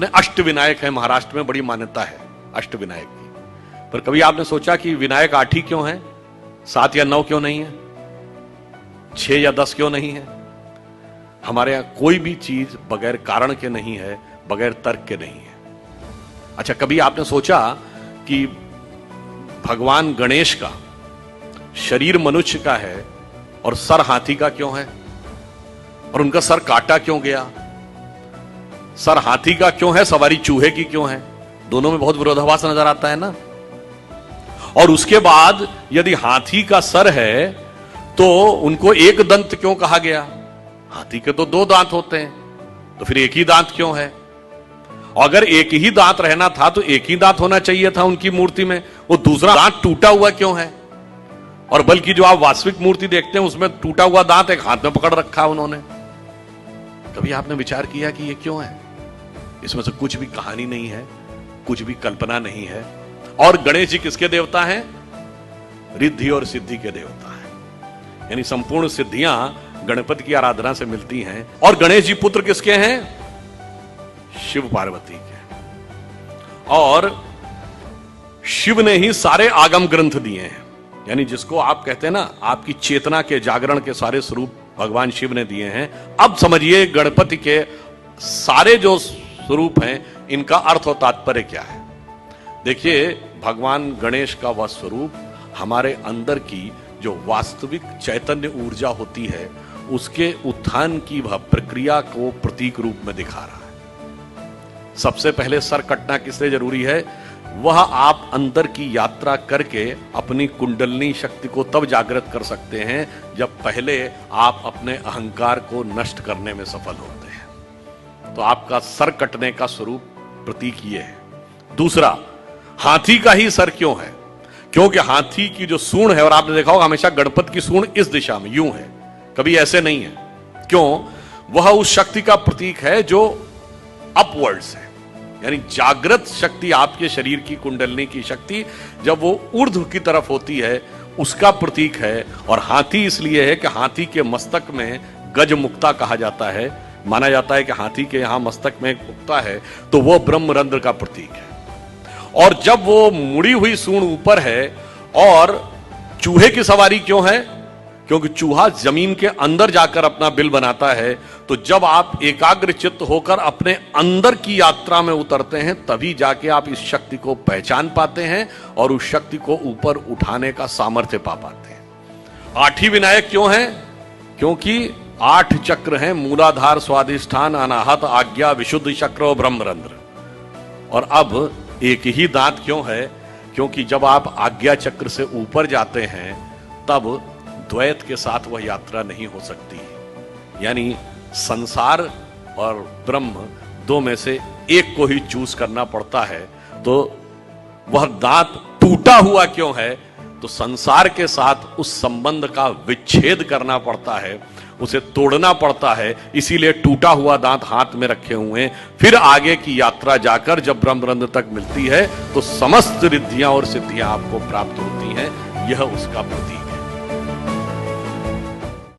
अपने अष्ट विनायक हैं, महाराष्ट्र में बड़ी मान्यता है अष्ट विनायक की। पर कभी आपने सोचा कि विनायक 8 ही क्यों है, 7 या 9 क्यों नहीं है, 6 या 10 क्यों नहीं है? हमारे यहां कोई भी चीज बगैर कारण के नहीं है, बगैर तर्क के नहीं है। अच्छा, कभी आपने सोचा कि भगवान गणेश का शरीर मनुष्य का है और सर हाथी का क्यों है? और उनका सर काटा क्यों गया? सर हाथी का क्यों है, सवारी चूहे की क्यों है? दोनों में बहुत विरोधाभास नजर आता है ना। और उसके बाद यदि हाथी का सर है तो उनको एक दंत क्यों कहा गया? हाथी के तो 2 दांत होते हैं, तो फिर एक ही दांत क्यों है? और अगर एक ही दांत रहना था तो एक ही दांत होना चाहिए था उनकी मूर्ति में, वो दूसरा दांत टूटा हुआ क्यों है? और बल्कि जो आप वास्तविक मूर्ति देखते हैं उसमें टूटा हुआ दांत एक हाथ में पकड़ रखा है उन्होंने। कभी आपने विचार किया कि ये क्यों है? इसमें से कुछ भी कहानी नहीं है, कुछ भी कल्पना नहीं है। और गणेश जी किसके देवता हैं? रिद्धि और सिद्धि के देवता हैं, यानी संपूर्ण सिद्धियां गणपति की आराधना से मिलती हैं। और गणेश जी पुत्र किसके हैं? शिव पार्वती के। और शिव ने ही सारे आगम ग्रंथ दिए हैं, यानी जिसको आप कहते हैं ना, आपकी चेतना के जागरण के सारे स्वरूप भगवान शिव ने दिए हैं। अब समझिए गणपति के सारे जो स्वरूप हैं इनका अर्थ और तात्पर्य क्या है। देखिए, भगवान गणेश का वह स्वरूप हमारे अंदर की जो वास्तविक चैतन्य ऊर्जा होती है उसके उत्थान की वह प्रक्रिया को प्रतीक रूप में दिखा रहा है। सबसे पहले सर कटना किस लिए जरूरी है? वह आप अंदर की यात्रा करके अपनी कुंडलनी शक्ति को तब जागृत कर सकते हैं जब पहले आप अपने अहंकार को नष्ट करने में सफल होते हैं। तो आपका सर कटने का स्वरूप प्रतीक ये है। दूसरा, हाथी का ही सर क्यों है? क्योंकि हाथी की जो सूंड है, और आपने देखा होगा हमेशा गणपति की सूंड इस दिशा में यूं है, कभी ऐसे नहीं है। क्यों? वह उस शक्ति का प्रतीक है जो अपवर्ड्स है, यानी जागृत शक्ति, आपके शरीर की कुंडलनी की शक्ति जब वो ऊर्ध्व की तरफ होती है उसका प्रतीक है। और हाथी इसलिए है कि हाथी के मस्तक में गज मुक्ता कहा जाता है। माना जाता है कि हाथी के यहां मस्तक में एक मुक्ता है तो वो ब्रह्मरंध्र का प्रतीक है। और जब वो मुड़ी हुई सूंड ऊपर है, और चूहे की सवारी क्यों है? क्योंकि चूहा जमीन के अंदर जाकर अपना बिल बनाता है। तो जब आप एकाग्र चित्त होकर अपने अंदर की यात्रा में उतरते हैं तभी जाके आप इस शक्ति को पहचान पाते हैं और उस शक्ति को ऊपर उठाने का सामर्थ्य पा पाते हैं। 8 ही विनायक क्यों हैं? क्योंकि 8 चक्र हैं, मूलाधार, स्वाधिष्ठान, अनाहत, आज्ञा, विशुद्ध चक्र और ब्रह्मरंध्र। और अब एक ही दांत क्यों है? क्योंकि जब आप आज्ञा चक्र से ऊपर जाते हैं तब द्वैत के साथ वह यात्रा नहीं हो सकती, यानी संसार और ब्रह्म 2 में से एक को ही चूज करना पड़ता है। तो वह दांत टूटा हुआ क्यों है? तो संसार के साथ उस संबंध का विच्छेद करना पड़ता है, उसे तोड़ना पड़ता है, इसीलिए टूटा हुआ दांत हाथ में रखे हुए हैं। फिर आगे की यात्रा जाकर जब ब्रह्मरंध्र तक मिलती है तो समस्त रिद्धियां और सिद्धियां आपको प्राप्त होती हैं। यह उसका प्रतीक है।